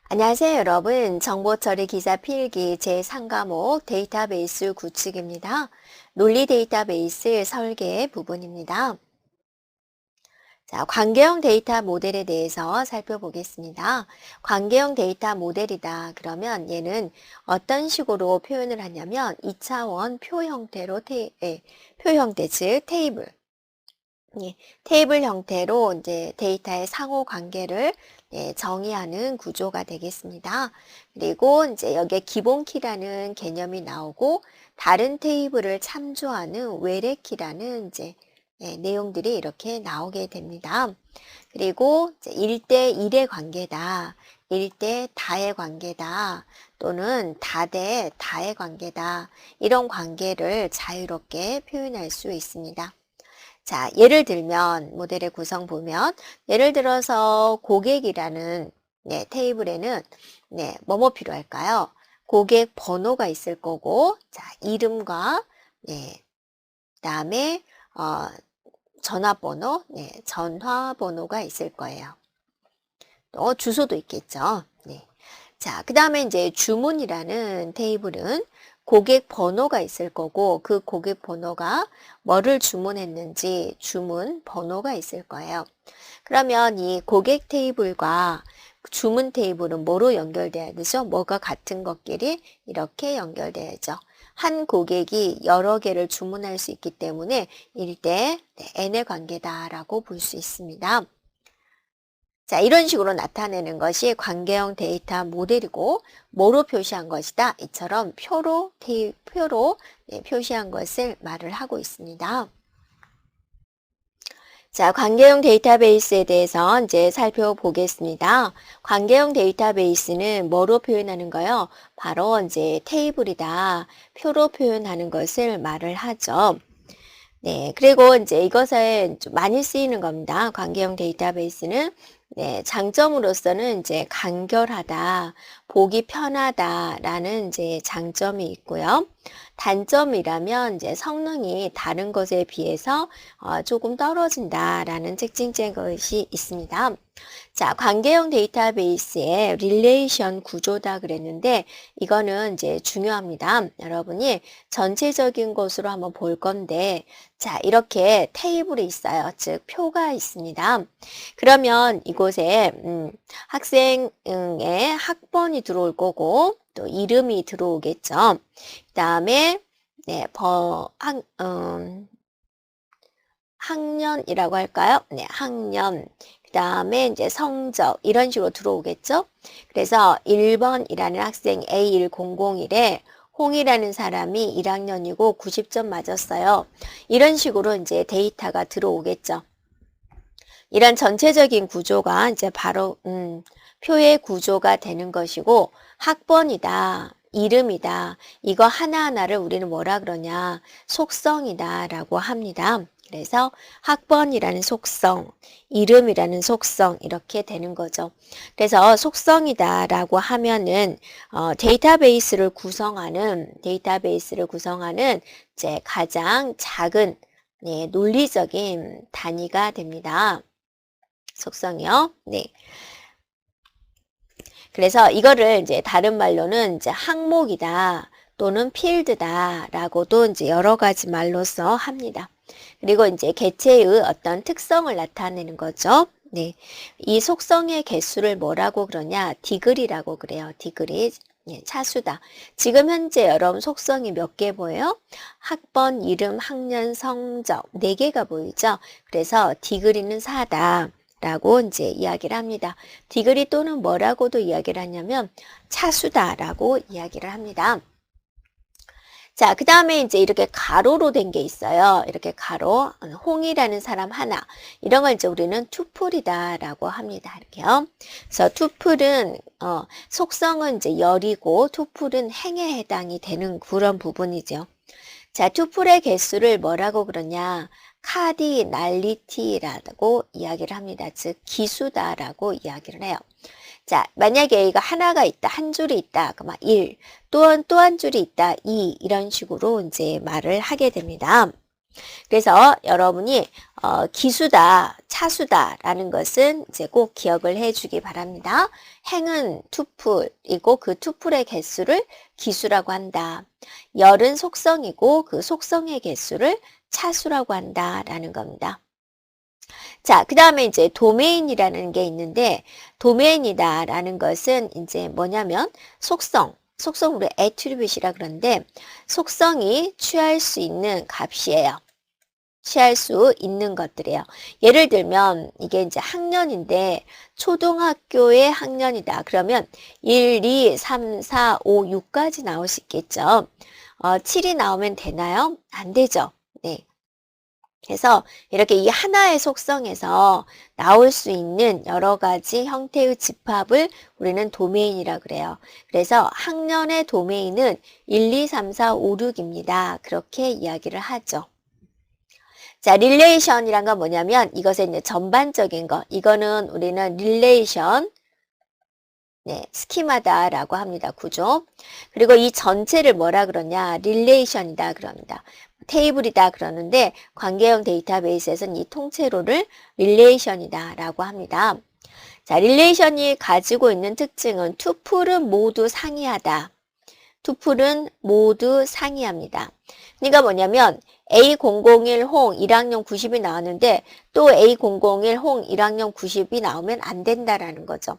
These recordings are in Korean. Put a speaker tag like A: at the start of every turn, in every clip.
A: 안녕하세요, 여러분. 정보처리 기사 필기 제3과목 데이터베이스 구축입니다. 논리 데이터베이스 설계 부분입니다. 자, 관계형 데이터 모델에 대해서 살펴보겠습니다. 관계형 데이터 모델이다. 그러면 얘는 어떤 식으로 표현을 하냐면 2차원 표 형태로 표 형태, 즉 테이블. 예, 테이블 형태로 이제 데이터의 상호 관계를 정의하는 구조가 되겠습니다. 그리고 이제 여기에 기본 키라는 개념이 나오고 다른 테이블을 참조하는 외래 키라는 이제 내용들이 이렇게 나오게 됩니다. 그리고 이제 1대 1의 관계다. 1대 다의 관계다. 또는 다대 다의 관계다. 이런 관계를 자유롭게 표현할 수 있습니다. 자, 예를 들면 모델의 구성 보면 예를 들어서 고객이라는 테이블에는 뭐뭐 필요할까요? 고객 번호가 있을 거고, 자, 이름과 그다음에 전화번호, 전화번호가 있을 거예요. 또 주소도 있겠죠. 네. 자, 그다음에 이제 주문이라는 테이블은 고객 번호가 있을 거고 그 고객 번호가 뭐를 주문했는지 주문 번호가 있을 거예요. 그러면 이 고객 테이블과 주문 테이블은 뭐로 연결돼야 되죠? 뭐가 같은 것끼리 이렇게 연결돼야죠. 한 고객이 여러 개를 주문할 수 있기 때문에 1대 n의 관계다라고 볼 수 있습니다. 자, 이런 식으로 나타내는 것이 관계형 데이터 모델이고 뭐로 표시한 것이다. 이처럼 표로 표시한 것을 말을 하고 있습니다. 자, 관계형 데이터베이스에 대해서 이제 살펴보겠습니다. 관계형 데이터베이스는 뭐로 표현하는가요? 바로 이제 테이블이다. 표로 표현하는 것을 말을 하죠. 네, 그리고 이제 이것에 좀 많이 쓰이는 겁니다. 관계형 데이터베이스는 장점으로서는 이제 간결하다, 보기 편하다라는 이제 장점이 있고요. 단점이라면 이제 성능이 다른 것에 비해서 조금 떨어진다라는 특징적인 것이 있습니다. 자, 관계형 데이터베이스의 릴레이션 구조다 그랬는데 이거는 이제 중요합니다. 여러분이 전체적인 것으로 한번 볼 건데 자, 이렇게 테이블이 있어요. 즉 표가 있습니다. 그러면 이곳에 학생의 학번이 들어올 거고 또 이름이 들어오겠죠. 그다음에 학년이라고 할까요? 네, 학년. 그다음에 이제 성적 이런 식으로 들어오겠죠. 그래서 1번이라는 학생 A1001에 홍이라는 사람이 1학년이고 90점 맞았어요. 이런 식으로 이제 데이터가 들어오겠죠. 이런 전체적인 구조가 이제 바로 표의 구조가 되는 것이고 학번이다. 이름이다. 이거 하나하나를 우리는 뭐라 그러냐? 속성이다라고 합니다. 그래서 학번이라는 속성, 이름이라는 속성 이렇게 되는 거죠. 그래서 속성이다라고 하면은 데이터베이스를 구성하는 이제 가장 작은 논리적인 단위가 됩니다. 속성이요. 네. 그래서 이거를 이제 다른 말로는 이제 항목이다 또는 필드다라고도 이제 여러 가지 말로써 합니다. 그리고 이제 개체의 어떤 특성을 나타내는 거죠. 네. 이 속성의 개수를 뭐라고 그러냐? 디그리라고 그래요. 디그리. 차수다. 지금 현재 여러분 속성이 몇 개 보여요? 학번, 이름, 학년, 성적 4개가 보이죠? 그래서 디그리는 4다. 라고 이제 이야기를 합니다. 디그리 또는 뭐라고도 이야기를 하냐면 차수다라고 이야기를 합니다. 자, 그 다음에 이제 이렇게 가로로 된 게 있어요. 이렇게 가로, 홍이라는 사람 하나. 이런 걸 이제 우리는 투플이다라고 합니다. 이렇게요. 그래서 투플은, 속성은 이제 열이고, 투플은 행에 해당이 되는 그런 부분이죠. 자, 투플의 개수를 뭐라고 그러냐? 카디날리티라고 이야기를 합니다. 즉, 기수다라고 이야기를 해요. 자, 만약에 이거 하나가 있다, 한 줄이 있다, 그러면 1, 또 한 줄이 있다, 2, 이런 식으로 이제 말을 하게 됩니다. 그래서 여러분이 기수다, 차수다라는 것은 이제 꼭 기억을 해주기 바랍니다. 행은 투풀이고 그 투풀의 개수를 기수라고 한다. 열은 속성이고 그 속성의 개수를 차수라고 한다라는 겁니다. 자, 그 다음에 이제 도메인이라는 게 있는데, 도메인이다라는 것은 이제 뭐냐면 속성 우리 애트리뷰트이라 그러는데 속성이 취할 수 있는 값이에요. 취할 수 있는 것들이에요. 예를 들면 이게 이제 학년인데 초등학교의 학년이다. 그러면 1, 2, 3, 4, 5, 6까지 나올 수 있겠죠. 7이 나오면 되나요? 안 되죠. 네. 그래서 이렇게 이 하나의 속성에서 나올 수 있는 여러 가지 형태의 집합을 우리는 도메인이라 그래요. 그래서 학년의 도메인은 1, 2, 3, 4, 5, 6입니다. 그렇게 이야기를 하죠. 자, 릴레이션이란 건 뭐냐면 이것의 이제 전반적인 거. 이거는 우리는 릴레이션 스키마다라고 합니다. 구조. 그리고 이 전체를 뭐라 그러냐? 릴레이션이다 그럽니다. 테이블이다 그러는데 관계형 데이터베이스에서는 이 통째로를 릴레이션이다라고 합니다. 자, 릴레이션이 가지고 있는 특징은 투풀은 모두 상이하다. 투풀은 모두 상이합니다. 그러니까 뭐냐면 A001 홍 1학년 90이 나왔는데 또 A001 홍 1학년 90이 나오면 안 된다라는 거죠.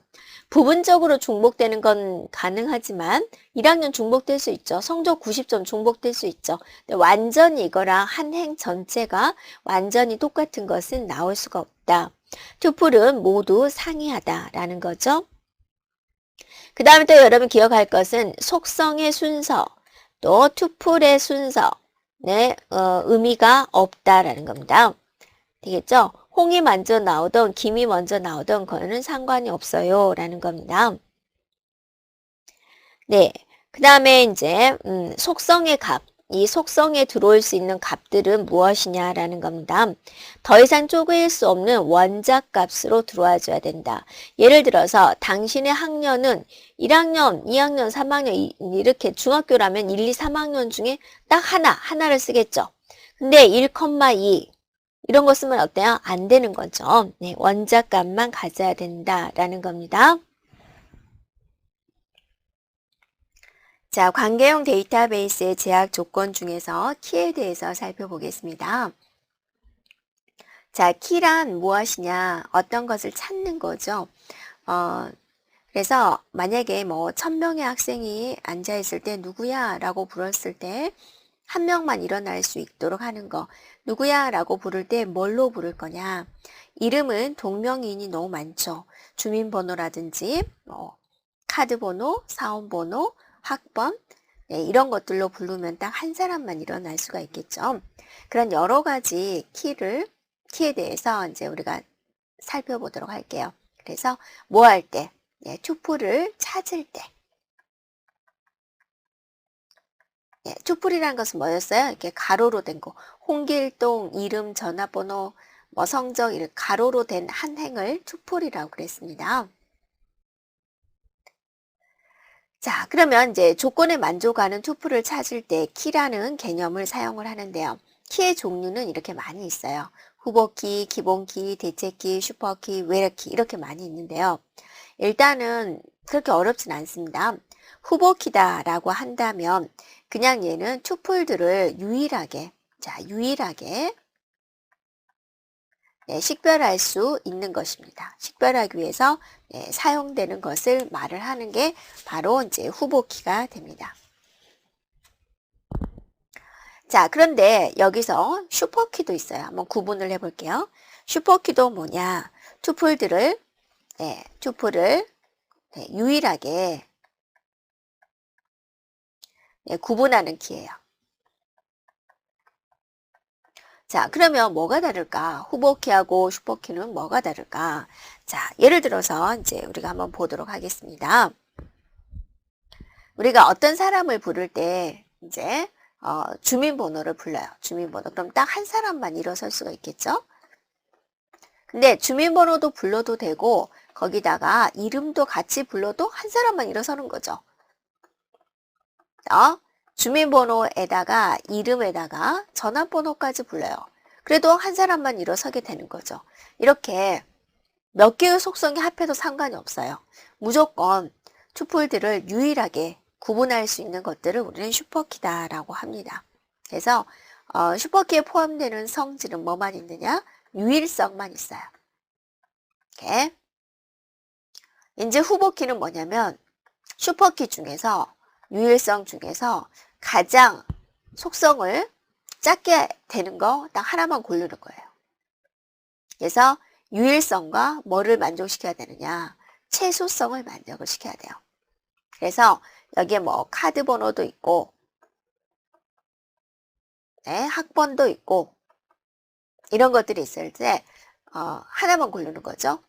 A: 부분적으로 중복되는 건 가능하지만 1학년 중복될 수 있죠. 성적 90점 중복될 수 있죠. 근데 완전히 이거랑 한 행 전체가 완전히 똑같은 것은 나올 수가 없다. 투풀은 모두 상이하다라는 거죠. 그 다음에 또 여러분 기억할 것은 속성의 순서, 또 투풀의 순서, 의미가 없다라는 겁니다. 되겠죠? 홍이 먼저 나오던 김이 먼저 나오던 거는 상관이 없어요 라는 겁니다. 네, 그 다음에 이제 속성의 값, 이 속성에 들어올 수 있는 값들은 무엇이냐라는 겁니다. 더 이상 쪼개일 수 없는 원작 값으로 들어와 줘야 된다. 예를 들어서 당신의 학년은 1학년, 2학년, 3학년 이렇게 중학교라면 1, 2, 3학년 중에 딱 하나를 쓰겠죠. 근데 1,2 이런 거 쓰면 어때요? 안 되는 거죠. 네, 원작 값만 가져야 된다라는 겁니다. 자, 관계형 데이터베이스의 제약 조건 중에서 키에 대해서 살펴보겠습니다. 자, 키란 무엇이냐? 어떤 것을 찾는 거죠. 그래서 만약에 뭐 1000명의 학생이 앉아있을 때 누구야? 라고 불렀을 때 한 명만 일어날 수 있도록 하는 거. 누구야? 라고 부를 때 뭘로 부를 거냐? 이름은 동명이인이 너무 많죠. 주민번호라든지 카드번호, 사원번호, 학번 이런 것들로 부르면 딱 한 사람만 일어날 수가 있겠죠. 그런 여러 가지 키에 대해서 이제 우리가 살펴보도록 할게요. 그래서 뭐 할 때? 투풀을 찾을 때. 투풀이라는 것은 뭐였어요? 이렇게 가로로 된 거. 홍길동, 이름, 전화번호, 성적 이렇게 가로로 된 한 행을 투풀이라고 그랬습니다. 자, 그러면 이제 조건에 만족하는 투풀을 찾을 때 키라는 개념을 사용을 하는데요. 키의 종류는 이렇게 많이 있어요. 후보키, 기본키, 대체키, 슈퍼키, 외래키 이렇게 많이 있는데요. 일단은 그렇게 어렵진 않습니다. 후보키다라고 한다면 그냥 얘는 투풀들을 유일하게 식별할 수 있는 것입니다. 식별하기 위해서 사용되는 것을 말을 하는 게 바로 이제 후보키가 됩니다. 자, 그런데 여기서 슈퍼키도 있어요. 한번 구분을 해볼게요. 슈퍼키도 뭐냐? 투풀을 유일하게 구분하는 키예요. 자, 그러면 뭐가 다를까? 후보키하고 슈퍼키는 뭐가 다를까? 자, 예를 들어서 이제 우리가 한번 보도록 하겠습니다. 우리가 어떤 사람을 부를 때 이제 주민번호를 불러요. 주민번호. 그럼 딱 한 사람만 일어설 수가 있겠죠? 근데 주민번호도 불러도 되고 거기다가 이름도 같이 불러도 한 사람만 일어서는 거죠. 주민번호에다가 이름에다가 전화번호까지 불러요. 그래도 한 사람만 일어서게 되는 거죠. 이렇게 몇 개의 속성이 합해도 상관이 없어요. 무조건 투폴들을 유일하게 구분할 수 있는 것들을 우리는 슈퍼키다라고 합니다. 그래서 슈퍼키에 포함되는 성질은 뭐만 있느냐? 유일성만 있어요. 이렇게. 이제 후보키는 뭐냐면 슈퍼키 중에서 유일성 중에서 가장 속성을 작게 되는 거 딱 하나만 고르는 거예요. 그래서 유일성과 뭐를 만족시켜야 되느냐? 최소성을 만족을 시켜야 돼요. 그래서 여기에 뭐 카드 번호도 있고, 네, 학번도 있고, 이런 것들이 있을 때 하나만 고르는 거죠.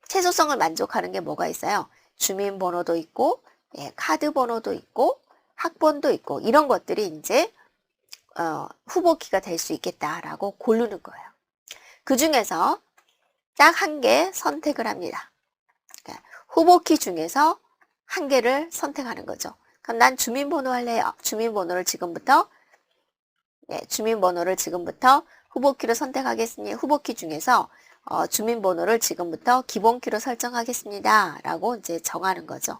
A: 최소성을 만족하는 게 뭐가 있어요? 주민번호도 있고, 예, 카드 번호도 있고, 학번도 있고, 이런 것들이 이제 후보키가 될 수 있겠다라고 고르는 거예요. 그 중에서 딱 한 개 선택을 합니다. 그러니까 후보키 중에서 한 개를 선택하는 거죠. 그럼 난 주민번호 할래요. 주민번호를 지금부터 후보키로 선택하겠으니 후보키 중에서 주민번호를 지금부터 기본키로 설정하겠습니다. 라고 이제 정하는 거죠.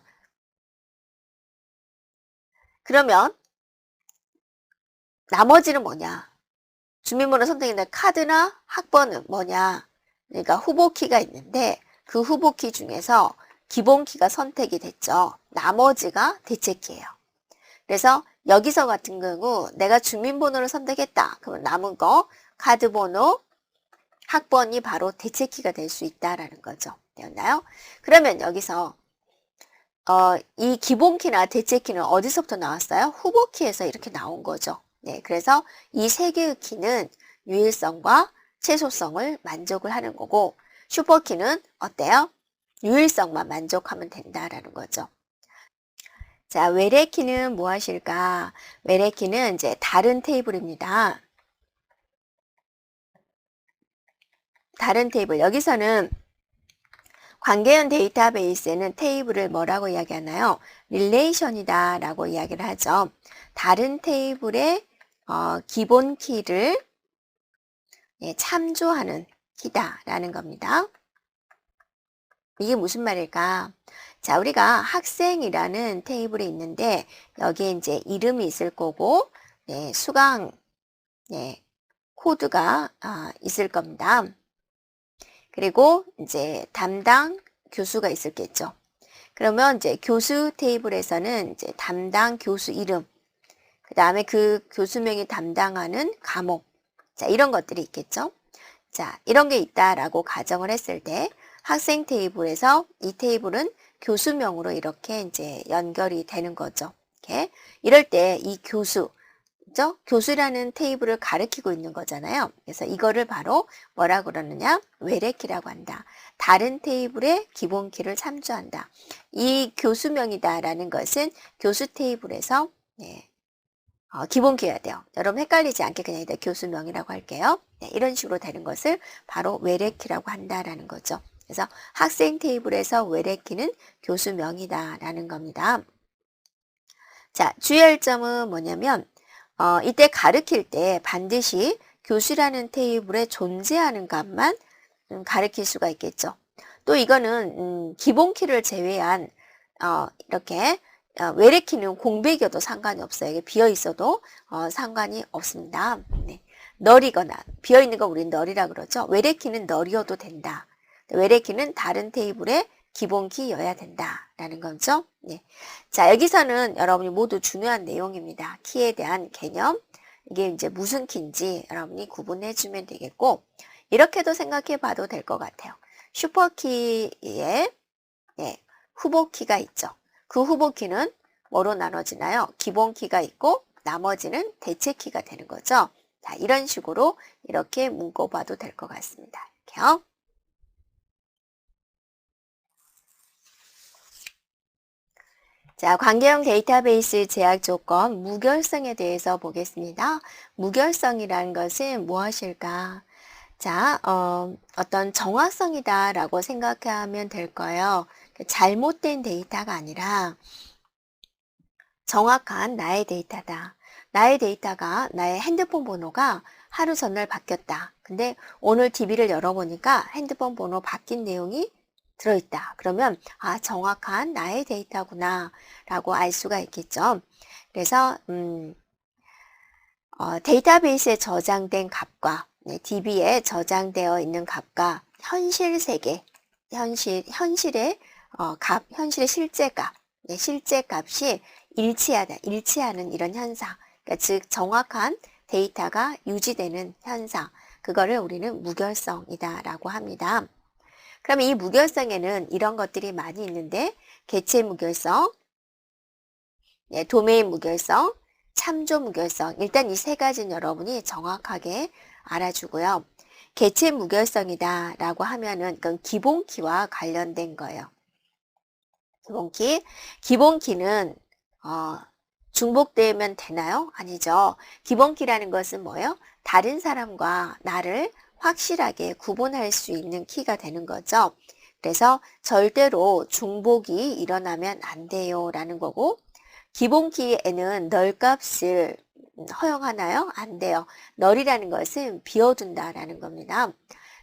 A: 그러면 나머지는 뭐냐? 주민번호 선택인데 카드나 학번은 뭐냐? 그러니까 후보키가 있는데 그 후보키 중에서 기본키가 선택이 됐죠. 나머지가 대체키예요. 그래서 여기서 같은 경우 내가 주민번호를 선택했다. 그러면 남은 거 카드번호, 학번이 바로 대체키가 될 수 있다라는 거죠. 되었나요? 그러면 여기서 이 기본키나 대체키는 어디서부터 나왔어요? 후보키에서 이렇게 나온 거죠. 네, 그래서 이 세 개의 키는 유일성과 최소성을 만족을 하는 거고 슈퍼키는 어때요? 유일성만 만족하면 된다라는 거죠. 자, 외래키는 무엇일까? 외래키는 이제 다른 테이블입니다. 다른 테이블. 여기서는 관계형 데이터베이스에는 테이블을 뭐라고 이야기하나요? 릴레이션이다 라고 이야기를 하죠. 다른 테이블의 기본 키를 참조하는 키다라는 겁니다. 이게 무슨 말일까? 자, 우리가 학생이라는 테이블이 있는데 여기에 이제 이름이 있을 거고 수강 코드가 있을 겁니다. 그리고 이제 담당 교수가 있을겠죠. 그러면 이제 교수 테이블에서는 이제 담당 교수 이름, 그 다음에 그 교수명이 담당하는 과목, 자, 이런 것들이 있겠죠. 자, 이런 게 있다라고 가정을 했을 때 학생 테이블에서 이 테이블은 교수명으로 이렇게 이제 연결이 되는 거죠. 이렇게. 이럴 때 이 교수, 그죠? 교수라는 테이블을 가리키고 있는 거잖아요. 그래서 이거를 바로 뭐라 그러느냐? 외래키라고 한다. 다른 테이블의 기본키를 참조한다. 이 교수명이다라는 것은 교수 테이블에서 기본키여야 돼요. 여러분 헷갈리지 않게 그냥 일단 교수명이라고 할게요. 이런 식으로 되는 것을 바로 외래키라고 한다라는 거죠. 그래서 학생 테이블에서 외래키는 교수명이다라는 겁니다. 자, 주의할 점은 뭐냐면 이때 가르칠 때 반드시 교수라는 테이블에 존재하는 값만 가르칠 수가 있겠죠. 또 이거는 기본키를 제외한 이렇게 외래키는 공백이어도 상관이 없어요. 이게 비어 있어도 상관이 없습니다. 네. 널이거나 비어 있는 거 우리는 널이라 그러죠. 외래키는 널이어도 된다. 외래키는 다른 테이블에 기본키여야 된다라는 거죠. 네. 자, 여기서는 여러분이 모두 중요한 내용입니다. 키에 대한 개념, 이게 이제 무슨 키인지 여러분이 구분해 주면 되겠고, 이렇게도 생각해 봐도 될 것 같아요. 슈퍼키에 후보키가 있죠. 그 후보키는 뭐로 나눠지나요? 기본키가 있고 나머지는 대체키가 되는 거죠. 자, 이런 식으로 이렇게 묶어봐도 될 것 같습니다. 이렇게요. 자, 관계형 데이터베이스 제약 조건 무결성에 대해서 보겠습니다. 무결성이라는 것은 무엇일까? 자, 어떤 정확성이다라고 생각하면 될 거예요. 잘못된 데이터가 아니라 정확한 나의 데이터다. 나의 데이터가 나의 핸드폰 번호가 하루 전날 바뀌었다. 근데 오늘 TV를 열어보니까 핸드폰 번호 바뀐 내용이 들어있다. 그러면 정확한 나의 데이터구나 라고 알 수가 있겠죠. 그래서 데이터베이스에 저장된 값과 DB에 저장되어 있는 값과 현실 세계, 현실의 값, 현실의 실제 값, 실제 값이 일치하는 이런 현상, 그러니까 즉 정확한 데이터가 유지되는 현상, 그거를 우리는 무결성이다라고 합니다. 그러면 이 무결성에는 이런 것들이 많이 있는데 개체 무결성, 도메인 무결성, 참조 무결성, 일단 이 세 가지는 여러분이 정확하게 알아주고요. 개체 무결성이다 라고 하면은 그건 기본키와 관련된 거예요. 기본키는 중복되면 되나요? 아니죠. 기본키라는 것은 뭐예요? 다른 사람과 나를 확실하게 구분할 수 있는 키가 되는 거죠. 그래서 절대로 중복이 일어나면 안 돼요 라는 거고, 기본키에는 널값을 허용하나요? 안 돼요. 널이라는 것은 비워둔다라는 겁니다.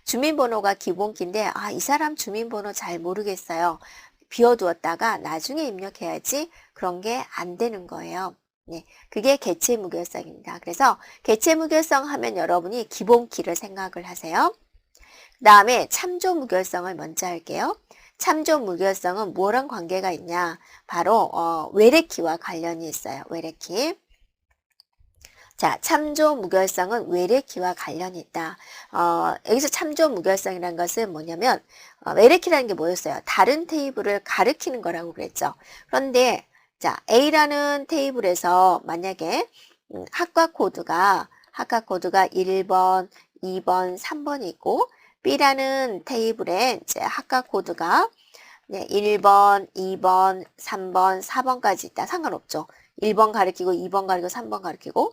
A: 주민번호가 기본키인데 이 사람 주민번호 잘 모르겠어요. 비워두었다가 나중에 입력해야지, 그런 게 안 되는 거예요. 네, 그게 개체 무결성입니다. 그래서 개체 무결성 하면 여러분이 기본키를 생각을 하세요. 그 다음에 참조 무결성을 먼저 할게요. 참조 무결성은 뭐랑 관계가 있냐? 바로 외래키와 관련이 있어요. 외래키. 자, 참조 무결성은 외래키와 관련이 있다. 여기서 참조 무결성이라는 것은 뭐냐면 외래키라는 게 뭐였어요? 다른 테이블을 가리키는 거라고 그랬죠. 그런데 자, A라는 테이블에서 만약에 학과 코드가 1번, 2번, 3번이 있고, B라는 테이블에 이제 학과 코드가 1번, 2번, 3번, 4번까지 있다. 상관없죠. 1번 가리키고 2번 가리키고 3번 가리키고,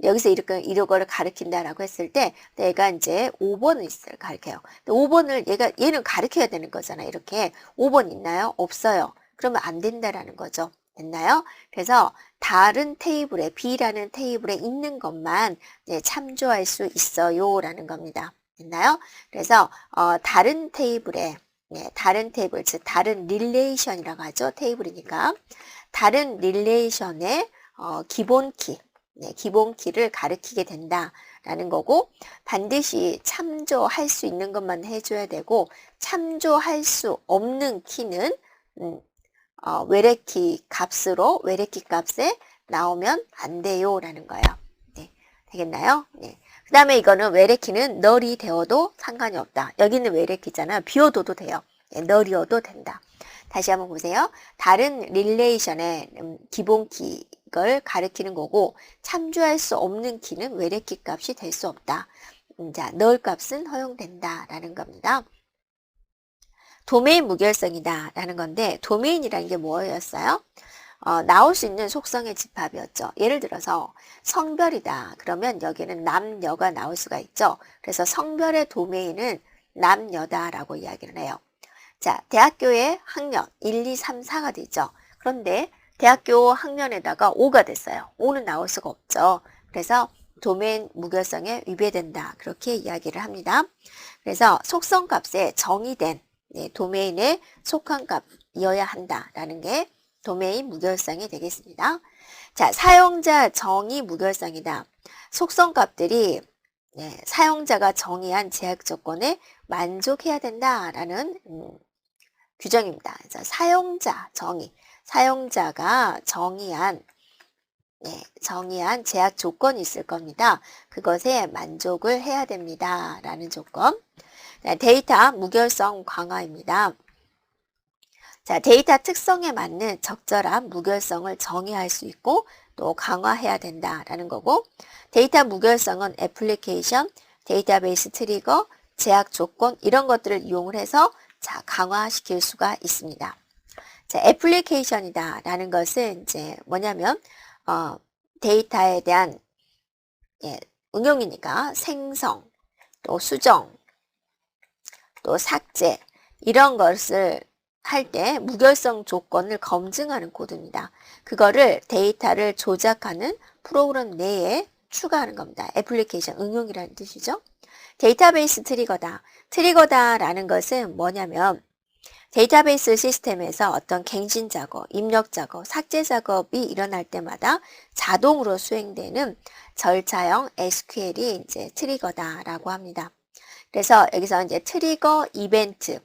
A: 여기서 이런 거를 가리킨다라고 했을 때 내가 이제 5번을 가리켜요. 5번을 얘는 가리켜야 되는 거잖아. 이렇게 5번 있나요? 없어요. 그러면 안 된다라는 거죠. 됐나요? 그래서 다른 테이블에, B라는 테이블에 있는 것만 참조할 수 있어요 라는 겁니다. 됐나요? 그래서 다른 테이블에, 즉 다른 릴레이션이라고 하죠. 테이블이니까 다른 릴레이션의 기본키, 기본키를 가리키게 된다라는 거고, 반드시 참조할 수 있는 것만 해줘야 되고, 참조할 수 없는 키는 외래키 값에 나오면 안 돼요 라는 거예요. 네, 되겠나요? 네. 그 다음에 이거는 외래키는 널이 되어도 상관이 없다. 여기는 외래키잖아요. 비워둬도 돼요. 널이어도 된다. 다시 한번 보세요. 다른 릴레이션의 기본키 걸 가리키는 거고, 참조할 수 없는 키는 외래키 값이 될 수 없다. 자, 널 값은 허용된다라는 겁니다. 도메인 무결성이다 라는 건데, 도메인이라는 게 뭐였어요? 나올 수 있는 속성의 집합이었죠. 예를 들어서 성별이다. 그러면 여기는 남녀가 나올 수가 있죠. 그래서 성별의 도메인은 남녀다라고 이야기를 해요. 자, 대학교의 학년 1, 2, 3, 4가 되죠. 그런데 대학교 학년에다가 5가 됐어요. 5는 나올 수가 없죠. 그래서 도메인 무결성에 위배된다. 그렇게 이야기를 합니다. 그래서 속성값에 정의된 도메인에 속한 값이어야 한다라는 게 도메인 무결성이 되겠습니다. 자, 사용자 정의 무결성이다. 속성값들이 사용자가 정의한 제약 조건에 만족해야 된다라는 규정입니다. 그래서 사용자가 정의한 제약 조건이 있을 겁니다. 그것에 만족을 해야 됩니다. 라는 조건. 데이터 무결성 강화입니다. 자, 데이터 특성에 맞는 적절한 무결성을 정의할 수 있고 또 강화해야 된다라는 거고, 데이터 무결성은 애플리케이션, 데이터베이스 트리거, 제약 조건 이런 것들을 이용을 해서 강화시킬 수가 있습니다. 자, 애플리케이션이다 라는 것은 이제 뭐냐면 데이터에 대한 응용이니까 생성, 또 수정, 또 삭제 이런 것을 할 때 무결성 조건을 검증하는 코드입니다. 그거를 데이터를 조작하는 프로그램 내에 추가하는 겁니다. 애플리케이션 응용이라는 뜻이죠. 데이터베이스 트리거다. 트리거다라는 것은 뭐냐면 데이터베이스 시스템에서 어떤 갱신 작업, 입력 작업, 삭제 작업이 일어날 때마다 자동으로 수행되는 절차형 SQL이 이제 트리거다라고 합니다. 그래서 여기서 이제 트리거 이벤트,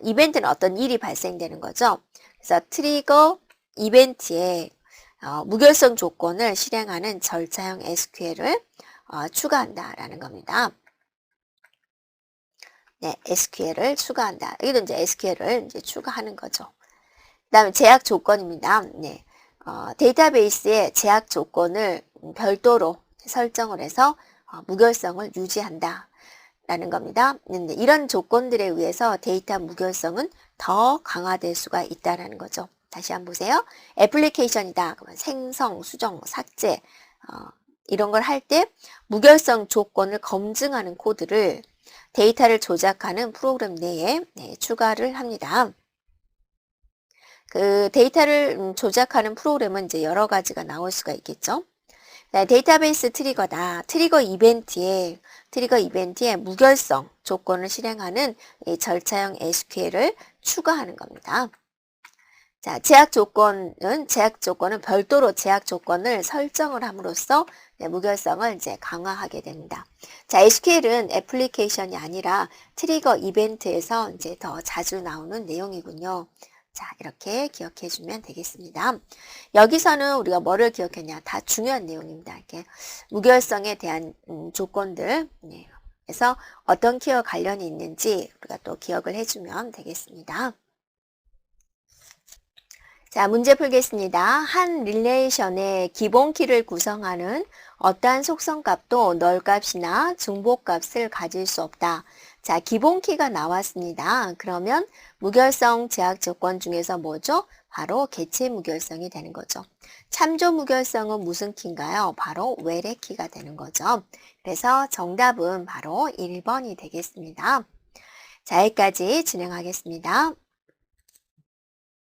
A: 이벤트는 어떤 일이 발생되는 거죠. 그래서 트리거 이벤트에 무결성 조건을 실행하는 절차형 SQL을 추가한다라는 겁니다. 네, SQL을 추가한다. 여기도 이제 SQL을 이제 추가하는 거죠. 그 다음에 제약 조건입니다. 네, 데이터베이스의 제약 조건을 별도로 설정을 해서 무결성을 유지한다. 라는 겁니다. 이런 조건들에 의해서 데이터 무결성은 더 강화될 수가 있다라는 거죠. 다시 한번 보세요. 애플리케이션이다. 그러면 생성, 수정, 삭제 이런 걸 할 때 무결성 조건을 검증하는 코드를 데이터를 조작하는 프로그램 내에 추가를 합니다. 그 데이터를 조작하는 프로그램은 이제 여러 가지가 나올 수가 있겠죠. 데이터베이스 트리거다. 트리거 이벤트에 무결성 조건을 실행하는 이 절차형 SQL을 추가하는 겁니다. 자, 제약 조건은 별도로 제약 조건을 설정을 함으로써 무결성을 이제 강화하게 됩니다. 자, SQL은 애플리케이션이 아니라 트리거 이벤트에서 이제 더 자주 나오는 내용이군요. 자, 이렇게 기억해 주면 되겠습니다. 여기서는 우리가 뭐를 기억했냐? 다 중요한 내용입니다. 이렇게 무결성에 대한 조건들, 그래서 어떤 키와 관련이 있는지 우리가 또 기억을 해주면 되겠습니다. 자, 문제 풀겠습니다. 한 릴레이션의 기본 키를 구성하는 어떠한 속성값도 널값이나 중복값을 가질 수 없다. 자, 기본 키가 나왔습니다. 그러면 무결성 제약 조건 중에서 뭐죠? 바로 개체 무결성이 되는 거죠. 참조 무결성은 무슨 키인가요? 바로 외래 키가 되는 거죠. 그래서 정답은 바로 1번이 되겠습니다. 자, 여기까지 진행하겠습니다.